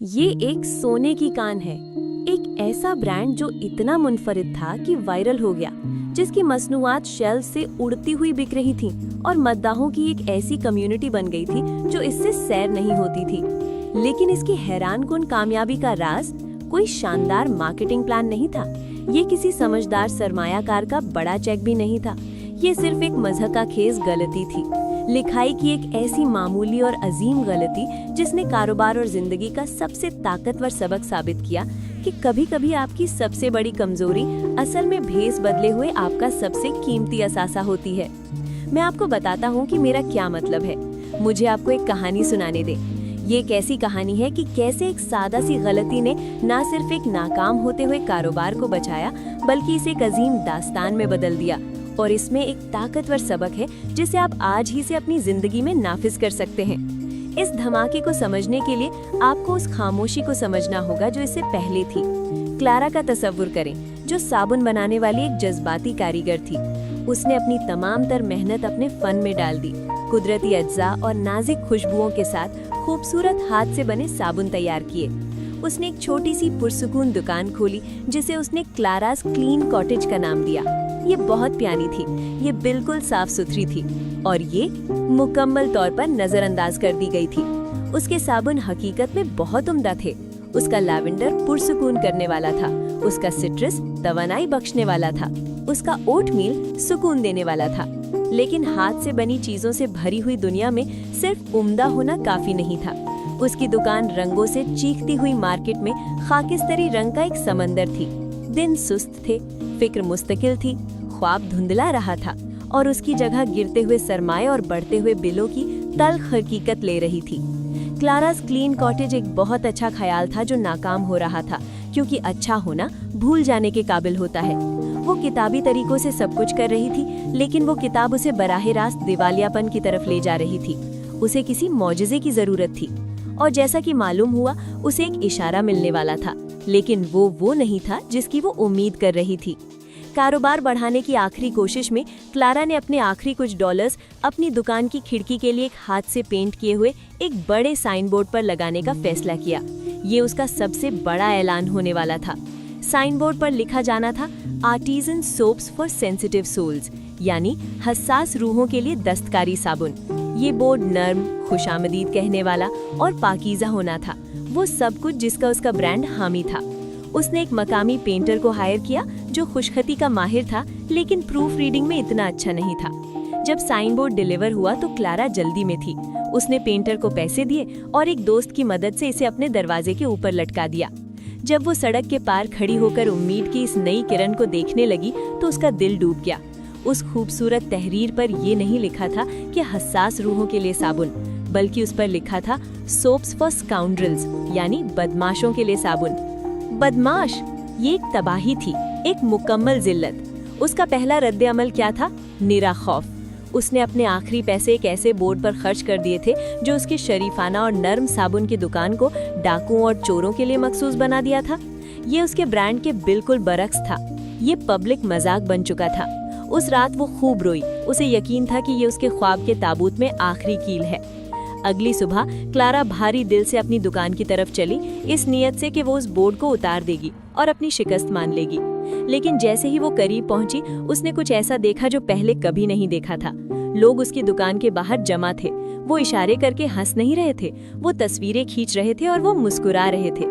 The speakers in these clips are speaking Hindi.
ये एक सोने की कान है। एक ऐसा ब्रांड जो इतना मुनफरिद था कि वायरल हो गया, जिसकी मसनूआत शेल्फ से उड़ती हुई बिक रही थी और मद्दाहों की एक ऐसी कम्युनिटी बन गई थी जो इससे सैर नहीं होती थी। लेकिन इसकी हैरानकुन कामयाबी का राज कोई शानदार मार्केटिंग प्लान नहीं था। ये किसी समझदार सरमायाकार का बड़ा चेक भी नहीं था। ये सिर्फ एक मज़हक़खेज़ गलती थी, लिखाई की एक ऐसी मामूली और अजीम गलती जिसने कारोबार और जिंदगी का सबसे ताकतवर सबक साबित किया कि कभी-कभी आपकी सबसे बड़ी कमजोरी असल में भेस बदले हुए आपका सबसे कीमती असासा होती है। मैं आपको बताता हूँ कि मेरा क्या मतलब है। मुझे आपको एक कहानी सुनाने दे। ये एक ऐसी कहानी है कि कैसे एक सादा सी गलती ने न सिर्फ एक नाकाम होते हुए कारोबार को बचाया, बल्कि इसे एक अजीम दास्तान में बदल दिया। और इसमें एक ताकतवर सबक है जिसे आप आज ही से अपनी जिंदगी में नाफिज कर सकते हैं। इस धमाके को समझने के लिए आपको उस खामोशी को समझना होगा जो इससे पहले थी। क्लारा का तसव्वुर करें, जो साबुन बनाने वाली एक जज्बाती कारीगर थी। उसने अपनी तमाम तर मेहनत अपने फन में डाल दी। कुदरती अज्जा और नाजुक खुशबुओं के साथ खूबसूरत हाथ से बने साबुन तैयार किए। उसने एक छोटी सी पुरसुकून दुकान खोली जिसे उसने क्लारास क्लीन कॉटेज का नाम दिया। ये बहुत प्यारी थी, ये बिल्कुल साफ सुथरी थी और ये मुकम्मल तौर पर नजरअंदाज कर दी गई थी। उसके साबुन हकीकत में बहुत उम्दा थे। उसका लैवेंडर पुरसुकून करने वाला था, उसका सिट्रस तवानाई बख्शने वाला था, उसका ओटमील सुकून देने वाला था। लेकिन हाथ से बनी चीजों से भरी हुई दुनिया में सिर्फ उम्दा होना काफी नहीं था। उसकी दुकान रंगों से चीखती हुई मार्केट में खाकिस्तरी रंग का एक समंदर थी। दिन सुस्त थे, फिक्र मुस्तकिल थी, ख्वाब धुंधला रहा था और उसकी जगह गिरते हुए सरमाए और बढ़ते हुए बिलों की तल्ख हकीकत ले रही थी। क्लारास क्लीन कॉटेज एक बहुत अच्छा ख्याल था जो नाकाम हो रहा था, क्योंकि अच्छा होना भूल जाने के काबिल होता है। वो किताबी तरीकों से सब कुछ कर रही थी, लेकिन वो किताब उसे बराह रास्त दिवालियापन की तरफ ले जा रही थी। उसे किसी मौजज़े की जरूरत थी और जैसा कि मालूम हुआ उसे एक इशारा मिलने वाला था, लेकिन वो नहीं था जिसकी वो उम्मीद कर रही थी। कारोबार बढ़ाने की आखिरी कोशिश में क्लारा ने अपने आखिरी कुछ डॉलर्स अपनी दुकान की खिड़की के लिए एक हाथ से पेंट किए हुए एक बड़े साइन बोर्ड पर लगाने का फैसला किया। ये उसका सबसे बड़ा ऐलान होने वाला था। साइन बोर्ड पर लिखा जाना था, artisan soaps for sensitive souls, यानी हसास रूहों के लिए दस्तकारी साबुन। ये बोर्ड नर्म, खुशामदीद कहने वाला और पाकीज़ा होना था, वो सब कुछ जिसका उसका ब्रांड हामी था। उसने एक मकामी पेंटर को हायर किया जो खुशखती का माहिर था, लेकिन प्रूफ रीडिंग में इतना अच्छा नहीं था। जब साइन बोर्ड डिलीवर हुआ तो क्लारा जल्दी में थी। उसने पेंटर को पैसे दिए और एक दोस्त की मदद से इसे अपने दरवाजे के ऊपर लटका दिया। जब वो सड़क के पार खड़ी होकर उम्मीद की इस नई किरण को देखने लगी तो उसका दिल डूब गया। उस खूबसूरत तहरीर पर ये नहीं लिखा था कि हसास रूहों के लिए साबुन, बल्कि उस पर लिखा था सोप्स फॉर स्काउंड्रल्स, यानी बदमाशों के लिए साबुन। बदमाश, ये एक तबाही थी, एक मुकम्मल जिल्लत। उसका पहला रद्द अमल क्या था? निरा खौफ। उसने अपने आखिरी पैसे एक ऐसे बोर्ड पर खर्च कर दिए थे जो उसके शरीफाना और नर्म साबुन की दुकान को डाकुओं और चोरों के लिए मखसूस बना दिया था। ये उसके ब्रांड के बिल्कुल बरक्स था। ये पब्लिक मजाक बन चुका था। उस रात वो खूब रोई। उसे यकीन था कि ये उसके ख्वाब के ताबूत में आखिरी कील है। अगली सुबह क्लारा भारी दिल से अपनी दुकान की तरफ चली, इस नियत से कि वो उस बोर्ड को उतार देगी और अपनी शिकस्त मान लेगी। लेकिन जैसे ही वो करीब पहुंची, उसने कुछ ऐसा देखा जो पहले कभी नहीं देखा था। लोग उसकी दुकान के बाहर जमा थे। वो इशारे करके हंस नहीं रहे थे, वो तस्वीरें खींच रहे थे और वो मुस्कुरा रहे थे।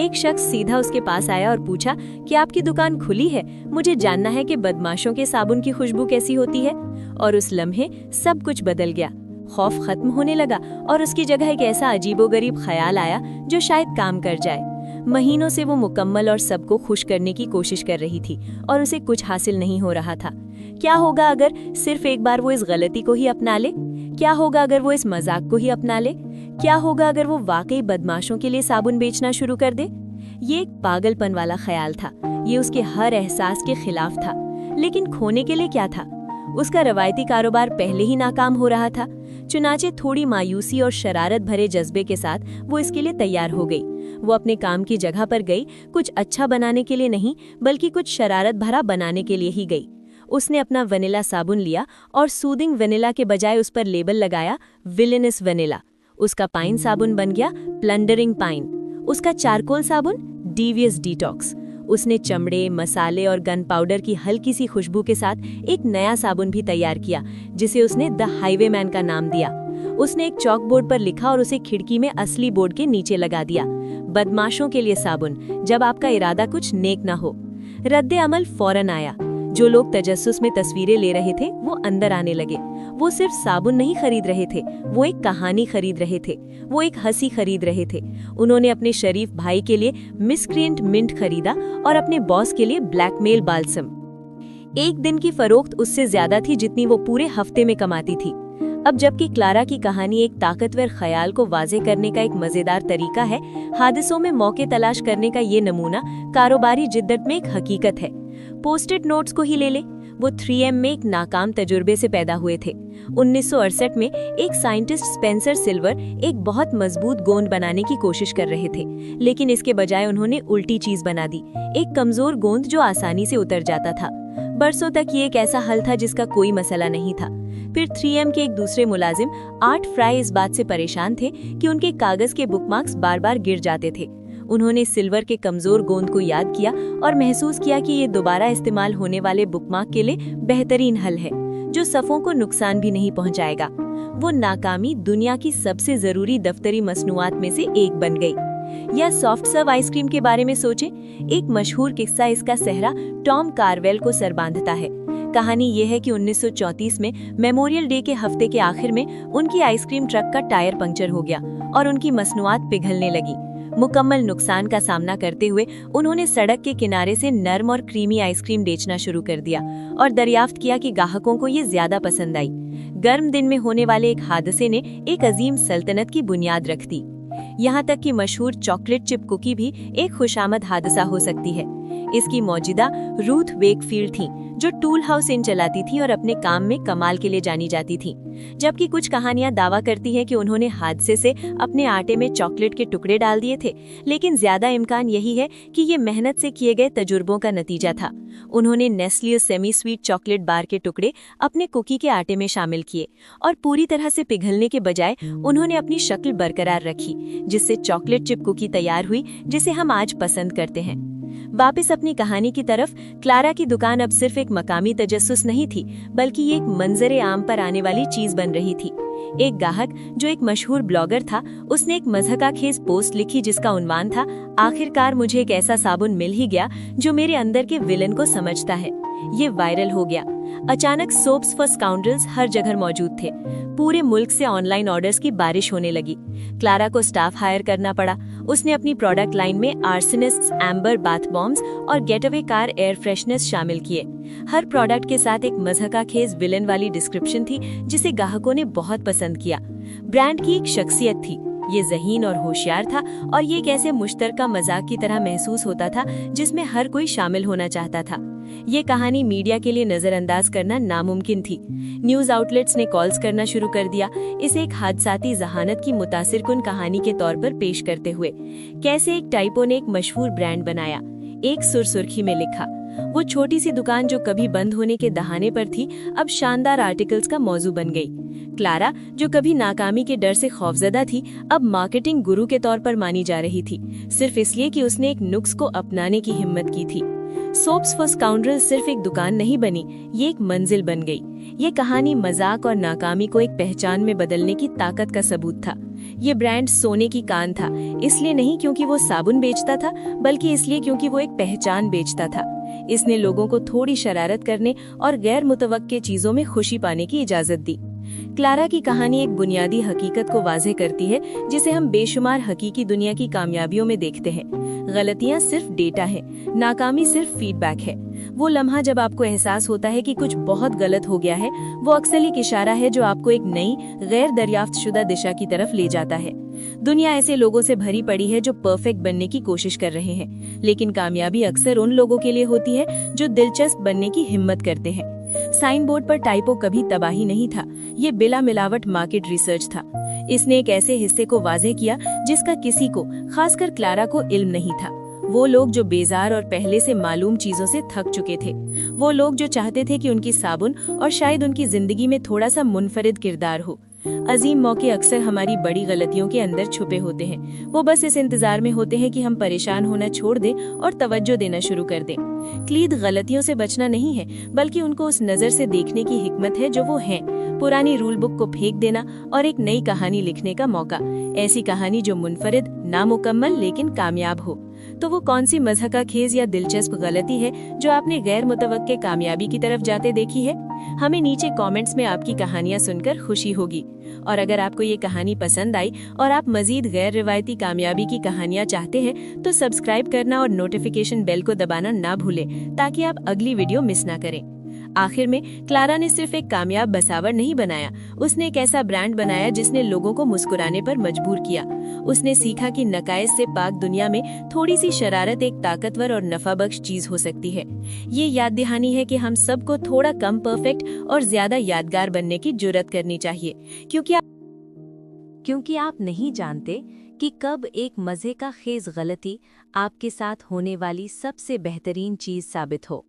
एक शख्स सीधा उसके पास आया और पूछा कि आपकी दुकान खुली है, मुझे जानना है कि बदमाशों के साबुन की खुशबू कैसी होती है। और उस लम्हे सब कुछ बदल गया। खौफ खत्म होने लगा और उसकी जगह एक ऐसा अजीबोगरीब ख्याल आया जो शायद काम कर जाए। महीनों से वो मुकम्मल और सबको खुश करने की कोशिश कर रही थी और उसे कुछ हासिल नहीं हो रहा था। क्या होगा अगर सिर्फ एक बार वो इस गलती को ही अपना ले? क्या होगा अगर वो इस मजाक को ही अपना ले? क्या होगा अगर वो वाकई बदमाशों के लिए साबुन बेचना शुरू कर दे? ये एक पागलपन वाला ख्याल था। ये उसके हर एहसास के खिलाफ था। लेकिन खोने के लिए क्या था? उसका रवायती कारोबार पहले ही नाकाम हो रहा था। चुनाचे थोड़ी मायूसी और शरारत भरे जज्बे के साथ वो इसके लिए तैयार हो गई। वो अपने काम की जगह पर गई, कुछ अच्छा बनाने के लिए नहीं, बल्कि कुछ शरारत भरा बनाने के लिए ही गई। उसने अपना वनीला साबुन लिया और सूदिंग वनीला के बजाय उस पर लेबल लगाया विलेनस वनीला। उसका पाइन साबुन बन गया प्लंडरिंग पाइन। उसका चारकोल साबुन डीवीएस डिटॉक्स। उसने चमड़े, मसाले और गन पाउडर की हल्की सी खुशबू के साथ एक नया साबुन भी तैयार किया, जिसे उसने द हाईवेमैन का नाम दिया। उसने एक चॉक बोर्ड पर लिखा और उसे खिड़की में असली बोर्ड के नीचे लगा दिया, बदमाशों के लिए साबुन, जब आपका इरादा कुछ नेक ना हो। रद्दे अमल फौरन आया। जो लोग तजस्सुस में तस्वीरें ले रहे थे वो अंदर आने लगे। वो सिर्फ साबुन नहीं खरीद रहे थे, वो एक कहानी खरीद रहे थे, वो एक हंसी खरीद रहे थे। उन्होंने अपने शरीफ भाई के लिए मिसक्रिएंट मिंट खरीदा और अपने बॉस के लिए ब्लैकमेल बाल्सम। एक दिन की फरोख्त उससे ज्यादा थी जितनी वो पूरे हफ्ते में कमाती थी। अब जबकि क्लारा की कहानी एक ताकतवर ख्याल को वाजे करने का एक मजेदार तरीका है, हादसों में मौके तलाश करने का ये नमूना कारोबारी जिद्दत में एक हकीकत है। पोस्टेड नोट्स को ही ले ले, वो 3M में एक नाकाम तजुर्बे से पैदा हुए थे। 1968 में एक साइंटिस्ट स्पेंसर सिल्वर एक बहुत मजबूत गोंद बनाने की कोशिश कर रहे थे, लेकिन इसके बजाय उन्होंने उल्टी चीज बना दी, एक कमजोर गोंद जो आसानी से उतर जाता था। बरसों तक ये एक ऐसा हल था जिसका कोई मसला नहीं था। फिर 3M के एक दूसरे मुलाजिम आर्ट फ्राई इस बात से परेशान थे कि उनके कागज के बुकमार्क्स बार बार गिर जाते थे। उन्होंने सिल्वर के कमजोर गोंद को याद किया और महसूस किया कि ये दोबारा इस्तेमाल होने वाले बुकमार्क के लिए बेहतरीन हल है, जो सफ़ों को नुकसान भी नहीं पहुंचाएगा। वो नाकामी दुनिया की सबसे जरूरी दफ्तरी मसनूआत में से एक बन गई। या सॉफ्ट सर्व आइसक्रीम के बारे में सोचें। एक मशहूर किस्सा इसका सेहरा टॉम कार्वेल को सर बांधता है। कहानी ये है कि 1934 में मेमोरियल डे के हफ्ते के आखिर में उनकी आइसक्रीम ट्रक का टायर पंक्चर हो गया और उनकी मसनूआत पिघलने लगी। मुकम्मल नुकसान का सामना करते हुए उन्होंने सड़क के किनारे से नर्म और क्रीमी आइसक्रीम बेचना शुरू कर दिया और दरियाफ्त किया कि ग्राहकों को ये ज्यादा पसंद आई। गर्म दिन में होने वाले एक हादसे ने एक अजीम सल्तनत की बुनियाद रख दी। यहाँ तक कि मशहूर चॉकलेट चिप कुकी भी एक खुशामद हादसा हो सकती है। इसकी मौजूदा रूथ वेकफील्ड थी, जो टूल हाउस इन चलाती थी और अपने काम में कमाल के लिए जानी जाती थी। जबकि कुछ कहानियां दावा करती हैं कि उन्होंने हादसे से अपने आटे में चॉकलेट के टुकड़े डाल दिए थे, लेकिन ज्यादा इम्कान यही है कि ये मेहनत से किए गए तजुर्बों का नतीजा था। उन्होंने Nestle semi sweet chocolate bar के टुकड़े अपने कुकी के आटे में शामिल किए और पूरी तरह से पिघलने के बजाय उन्होंने अपनी शक्ल बरकरार रखी, जिससे चॉकलेट चिप कुकी तैयार हुई, जिसे हम आज पसंद करते हैं। वापस अपनी कहानी की तरफ, क्लारा की दुकान अब सिर्फ एक मकामी तजस्सुस नहीं थी, बल्कि ये एक मंजरे आम पर आने वाली चीज बन रही थी। एक ग्राहक जो एक मशहूर ब्लॉगर था, उसने एक मज़हक़ाखेज़ पोस्ट लिखी जिसका उन्वान था, आखिरकार मुझे एक ऐसा साबुन मिल ही गया जो मेरे अंदर के विलन को समझता है। ये वायरल हो गया। अचानक सोप्स फॉर स्काउंड्रल्स हर जगह मौजूद थे। पूरे मुल्क से ऑनलाइन ऑर्डर्स की बारिश होने लगी। क्लारा को स्टाफ हायर करना पड़ा। उसने अपनी प्रोडक्ट लाइन में आर्सेनिस्ट्स, एम्बर बाथ बॉम्ब्स और गेटअवे कार एयर फ्रेशनर्स शामिल किए। हर प्रोडक्ट के साथ एक मज़हक़ाखेज़ विलन वाली डिस्क्रिप्शन थी, जिसे ग्राहकों ने बहुत पसंद किया। ब्रांड की एक शख्सियत थी, ये ज़हीन और होशियार था और ये एक ऐसे मुश्तरका मजाक की तरह महसूस होता था जिसमें हर कोई शामिल होना चाहता था। ये कहानी मीडिया के लिए नजरअंदाज करना नामुमकिन थी। न्यूज आउटलेट्स ने कॉल्स करना शुरू कर दिया, इसे एक हादसाती जहानत की मुतासिरकुन कहानी के तौर पर पेश करते हुए। कैसे एक टाइपो ने एक मशहूर ब्रांड बनाया। एक सुर्खी में लिखा, वो छोटी सी दुकान जो कभी बंद होने के दहाने पर थी, अब शानदार आर्टिकल्स का मौजू बन गई। क्लारा, जो कभी नाकामी के डर से खौफजदा थी, अब मार्केटिंग गुरु के तौर पर मानी जा रही थी, सिर्फ इसलिए कि उसने एक नुक्स को अपनाने की हिम्मत की थी। सोप्स फॉर स्काउंड्रल्स सिर्फ एक दुकान नहीं बनी, ये एक मंजिल बन गई। ये कहानी मजाक और नाकामी को एक पहचान में बदलने की ताकत का सबूत था। ये ब्रांड सोने की कान था, इसलिए नहीं क्योंकि वो साबुन बेचता था, बल्कि इसलिए क्योंकि वो एक पहचान बेचता था। इसने लोगों को थोड़ी शरारत करने और गैर मुतवक्के चीजों में खुशी पाने की इजाजत दी। क्लारा की कहानी एक बुनियादी हकीकत को वाज़ेह करती है, जिसे हम बेशुमार हकीकी दुनिया की कामयाबियों में देखते हैं। गलतियां सिर्फ डेटा है, नाकामी सिर्फ फीडबैक है। वो लम्हा जब आपको एहसास होता है कि कुछ बहुत गलत हो गया है, वो अक्सर एक इशारा है जो आपको एक नई गैर दरियाफ्तशुदा दिशा की तरफ ले जाता है। दुनिया ऐसे लोगों से भरी पड़ी है जो परफेक्ट बनने की कोशिश कर रहे हैं, लेकिन कामयाबी अक्सर उन लोगों के लिए होती है जो दिलचस्प बनने की हिम्मत करते हैं। साइन बोर्ड पर टाइपो कभी तबाही नहीं था, ये बिला मिलावट मार्केट रिसर्च था। इसने एक ऐसे हिस्से को वाज़ेह किया जिसका किसी को, खासकर क्लारा को, इल्म नहीं था। वो लोग जो बेजार और पहले से मालूम चीजों से थक चुके थे। वो लोग जो चाहते थे कि उनकी साबुन और शायद उनकी जिंदगी में थोड़ा सा मुनफरिद किरदार हो। अजीम मौके अक्सर हमारी बड़ी गलतियों के अंदर छुपे होते हैं। वो बस इस इंतजार में होते हैं कि हम परेशान होना छोड़ दें और तवज्जो देना शुरू कर दें। क्लीद गलतियों से बचना नहीं है, बल्कि उनको उस नजर से देखने की हिकमत है जो वो हैं। पुरानी रूल बुक को फेंक देना और एक नई कहानी लिखने का मौका। ऐसी कहानी जो मुनफरिद, नामुकम्मल लेकिन कामयाब हो। तो वो कौन सी मज़हक़ाखेज़ या दिलचस्प गलती है जो आपने गैर मुतवक्के कामयाबी की तरफ जाते देखी है? हमें नीचे कमेंट्स में आपकी कहानियां सुनकर खुशी होगी। और अगर आपको ये कहानी पसंद आई और आप मजीद गैर रिवायती कामयाबी की कहानियां चाहते हैं तो सब्सक्राइब करना और नोटिफिकेशन बेल को दबाना ना भूलें, ताकि आप अगली वीडियो मिस ना करें। आखिर में क्लारा ने सिर्फ एक कामयाब बसावर नहीं बनाया, उसने एक ऐसा ब्रांड बनाया जिसने लोगों को मुस्कुराने पर मजबूर किया। उसने सीखा कि नकायज से पाक दुनिया में थोड़ी सी शरारत एक ताकतवर और नफाबख्श चीज हो सकती है। ये याद दहानी है कि हम सबको थोड़ा कम परफेक्ट और ज्यादा यादगार बनने की जुर्रत करनी चाहिए, क्योंकि आप नहीं जानते कि कब एक मजे का खेज गलती आपके साथ होने वाली सबसे बेहतरीन चीज साबित हो।